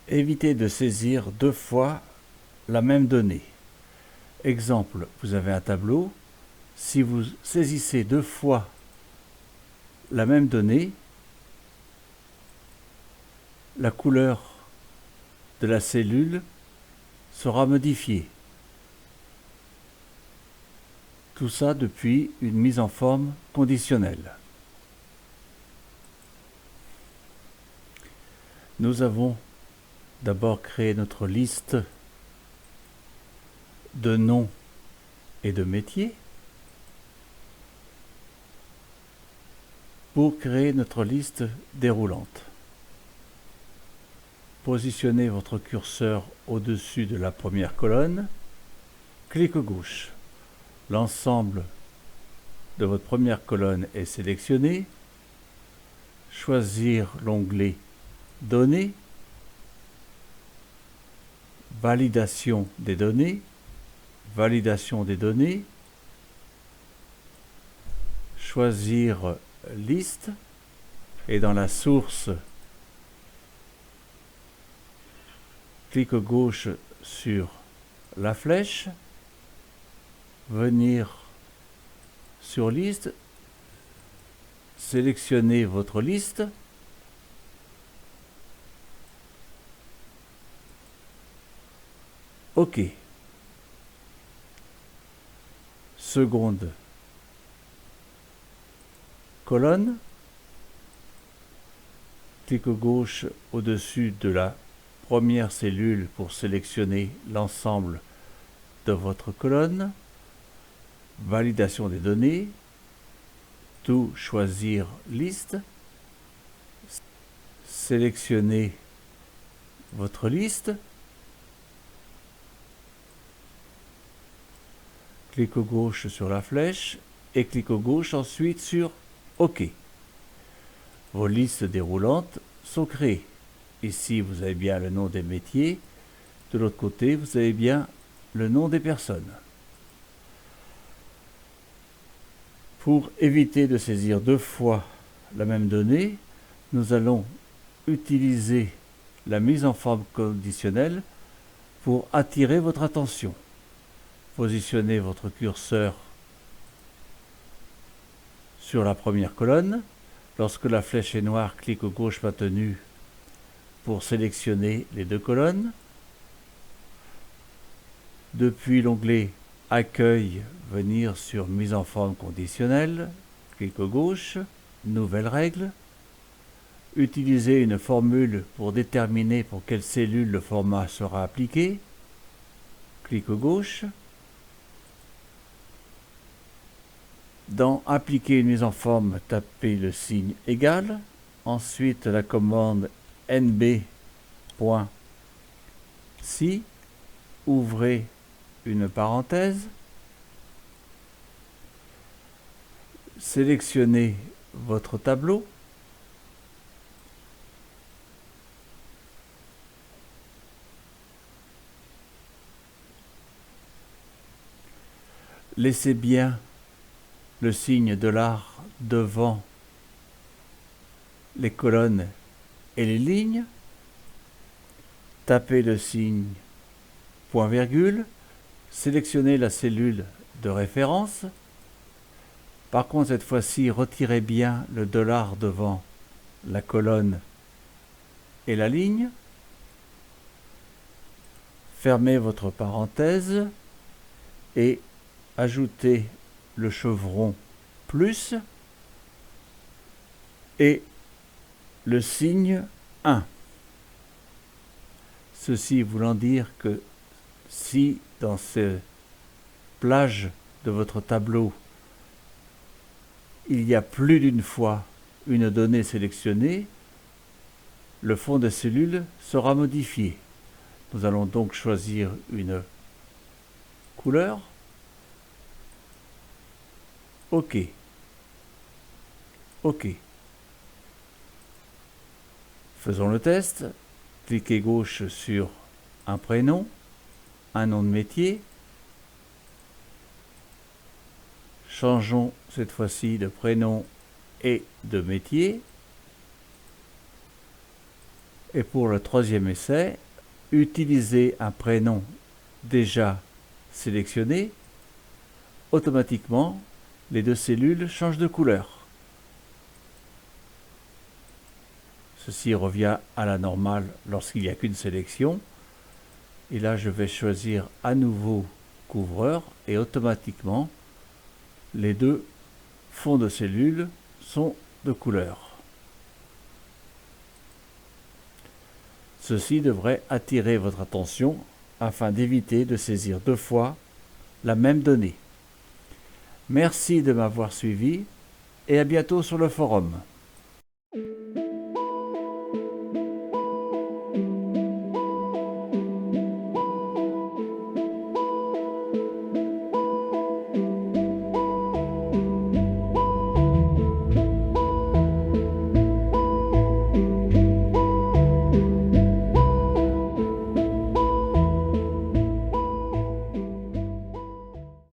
Évitez de saisir deux fois la même donnée. Exemple, vous avez un tableau. Si vous saisissez deux fois la même donnée, la couleur de la cellule sera modifiée. Tout ça depuis une mise en forme conditionnelle. Nous avons d'abord créé notre liste de noms et de métiers pour créer notre liste déroulante. Positionnez votre curseur au-dessus de la première colonne, clic gauche. L'ensemble de votre première colonne est sélectionné. Choisir l'onglet Données, Validation des données, Validation des données, choisir Liste et dans la source, clic gauche sur la flèche, venir sur Liste, sélectionnez votre liste, OK. Seconde colonne, clic gauche au-dessus de la première cellule pour sélectionner l'ensemble de votre colonne, validation des données, tout choisir liste, sélectionnez votre liste, clic gauche sur la flèche et clic gauche ensuite sur OK. Vos listes déroulantes sont créées. Ici, vous avez bien le nom des métiers. De l'autre côté, vous avez bien le nom des personnes. Pour éviter de saisir deux fois la même donnée, nous allons utiliser la mise en forme conditionnelle pour attirer votre attention. Positionnez votre curseur sur la première colonne. Lorsque la flèche est noire, clic gauche maintenu pour sélectionner les deux colonnes. Depuis l'onglet Accueil, venir sur Mise en forme conditionnelle, clic gauche, Nouvelle règle. Utilisez une formule pour déterminer pour quelle cellule le format sera appliqué, clic gauche. Dans Appliquer une mise en forme, tapez le signe égal, ensuite la commande nb.si, ouvrez une parenthèse, sélectionnez votre tableau, laissez bien le signe $, devant les colonnes et les lignes, tapez le signe point virgule, sélectionnez la cellule de référence. Par contre, cette fois-ci, retirez bien le $ devant la colonne et la ligne. Fermez votre parenthèse et ajoutez le chevron plus et le signe 1. Ceci voulant dire que si dans ces plages de votre tableau, il y a plus d'une fois une donnée sélectionnée, le fond de cellule sera modifié. Nous allons donc choisir une couleur. OK. OK. Faisons le test. Cliquez gauche sur un prénom, un nom de métier. Changeons cette fois-ci de prénom et de métier. Et pour le troisième essai, utilisez un prénom déjà sélectionné. Automatiquement, les deux cellules changent de couleur. Ceci revient à la normale lorsqu'il n'y a qu'une sélection. Et là, je vais choisir à nouveau couvreur et automatiquement, les deux fonds de cellules sont de couleur. Ceci devrait attirer votre attention afin d'éviter de saisir deux fois la même donnée. Merci de m'avoir suivi et à bientôt sur le forum.